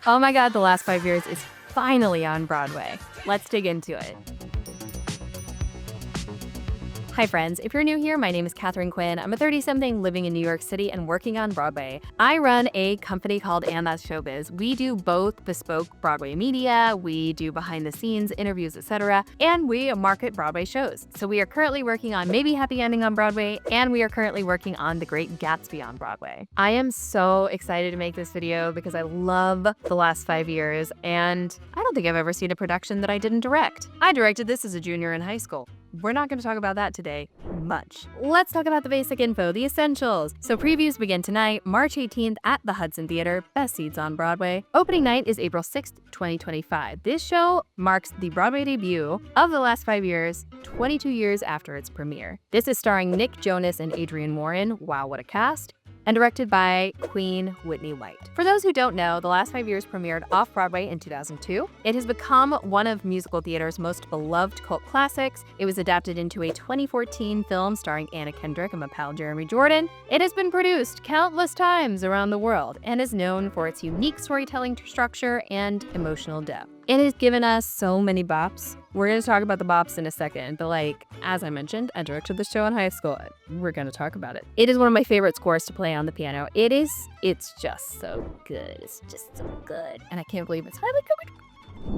Oh my god, The Last 5 Years is finally on Broadway. Let's dig into it. Hi friends, if you're new here, my name is Katharine Quinn. I'm a 30-something living in New York City and working on Broadway. I run a company called And That's Showbiz. We do both bespoke Broadway media, we do behind the scenes interviews, etc., and we market Broadway shows. So we are currently working on Maybe Happy Ending on Broadway, and we are currently working on The Great Gatsby on Broadway. I am so excited to make this video because I love The Last 5 Years, and I don't think I've ever seen a production that I didn't direct. I directed this as a junior in high school. We're not going to talk about that today much. Let's talk about the basic info, the essentials. So previews begin tonight, March 18th at the Hudson Theater, best seats on Broadway. Opening night is April 6th, 2025. This show marks the Broadway debut of The Last 5 Years, 22 years after its premiere. This is starring Nick Jonas and Adrienne Warren, wow what a cast, and directed by Queen Whitney White. For those who don't know, The Last 5 Years premiered off-Broadway in 2002. It has become one of musical theater's most beloved cult classics. It was adapted into a 2014 film starring Anna Kendrick and my pal Jeremy Jordan. It has been produced countless times around the world and is known for its unique storytelling structure and emotional depth. It has given us so many bops. We're going to talk about the bops in a second, but as I mentioned, I directed the show in high school. We're going to talk about it. It is one of my favorite scores to play on the piano. It's just so good. It's just so good. And I can't believe it's finally coming.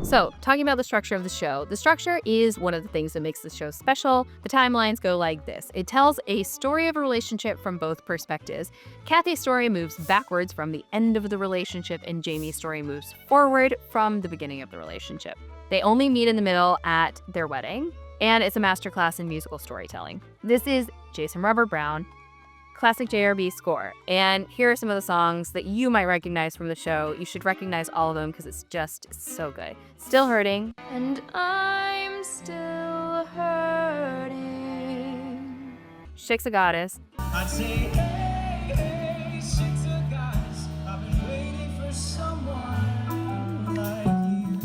So, talking about the structure of the show, the structure is one of the things that makes the show special. The timelines go like this. It tells a story of a relationship from both perspectives. Kathy's story moves backwards from the end of the relationship, and Jamie's story moves forward from the beginning of the relationship. They only meet in the middle at their wedding, and it's a masterclass in musical storytelling. This is Jason Robert Brown, classic JRB score. And here are some of the songs that you might recognize from the show. You should recognize all of them because it's just so good. Still Hurting. And I'm still hurting. Shik's a Goddess. I'd say, hey, hey, Shik's a goddess. I've been waiting for someone like you.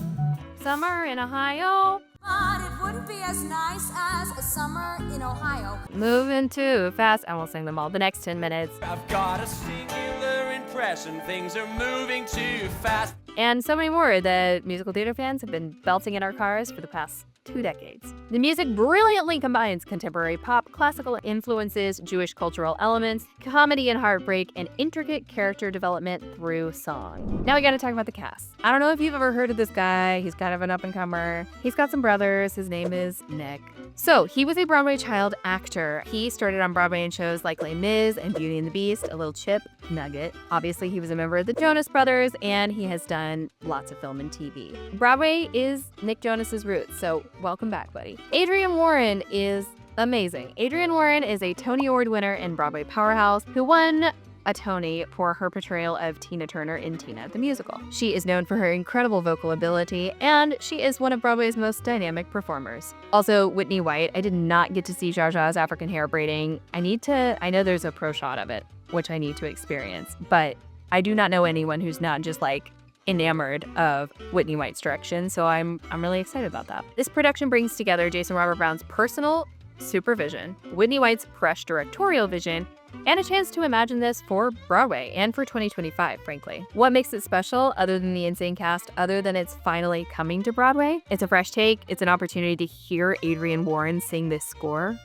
Summer in Ohio. But it wouldn't be as nice as a summer in Ohio. Moving too fast. I won't sing them all. The next 10 minutes. I've got a singular impression. Things are moving too fast. And so many more that musical theater fans have been belting in our cars for the past 2 decades. The music brilliantly combines contemporary pop, classical influences, Jewish cultural elements, comedy and heartbreak, and intricate character development through song. Now we gotta talk about the cast. I don't know if you've ever heard of this guy. He's kind of an up-and-comer. He's got some brothers. His name is Nick. So he was a Broadway child actor. He started on Broadway in shows like Les Mis and Beauty and the Beast, A Little Chip, Nugget. Obviously, he was a member of the Jonas Brothers, and he has done lots of film and TV. Broadway is Nick Jonas's roots, so welcome back, buddy. Adrienne Warren is amazing. Adrienne Warren is a Tony Award winner and Broadway powerhouse who won a Tony for her portrayal of Tina Turner in Tina the Musical. She is known for her incredible vocal ability, and she is one of Broadway's most dynamic performers. Also, Whitney White. I did not get to see Zsa Zsa's African hair braiding. I know there's a pro shot of it, which I need to experience, but I do not know anyone who's not just enamored of Whitney White's direction, so I'm really excited about that. This production brings together Jason Robert Brown's personal supervision, Whitney White's fresh directorial vision, and a chance to imagine this for Broadway and for 2025, frankly. What makes it special, other than the insane cast, other than it's finally coming to Broadway? It's a fresh take. It's an opportunity to hear Adrienne Warren sing this score.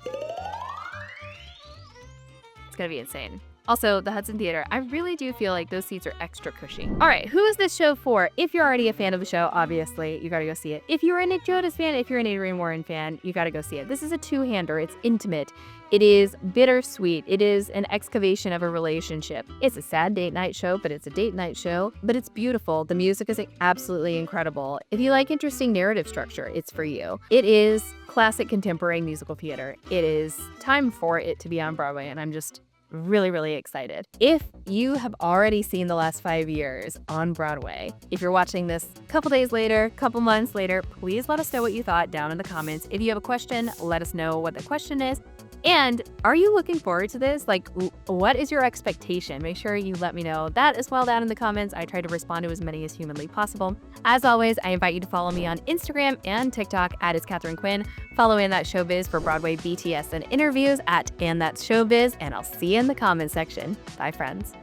It's gonna be insane. Also, the Hudson Theater, I really do feel like those seats are extra cushy. All right, who is this show for? If you're already a fan of the show, obviously, you gotta go see it. If you're a Nick Jonas fan, if you're an Adrienne Warren fan, you gotta go see it. This is a two-hander. It's intimate. It is bittersweet. It is an excavation of a relationship. It's a sad date night show, but it's a date night show, but it's beautiful. The music is absolutely incredible. If you like interesting narrative structure, it's for you. It is classic contemporary musical theater. It is time for it to be on Broadway, and I'm just really, really excited. If you have already seen The Last 5 Years on Broadway, if you're watching this a couple days later, couple months later, please let us know what you thought down in the comments. If you have a question, let us know what the question is. And are you looking forward to this? What is your expectation? Make sure you let me know that as well down in the comments. I try to respond to as many as humanly possible. As always, I invite you to follow me on Instagram and TikTok at @Katharine_Quinn. Follow And That's Showbiz for Broadway BTS and interviews at And That's Showbiz, and I'll see you in the comments section. Bye, friends.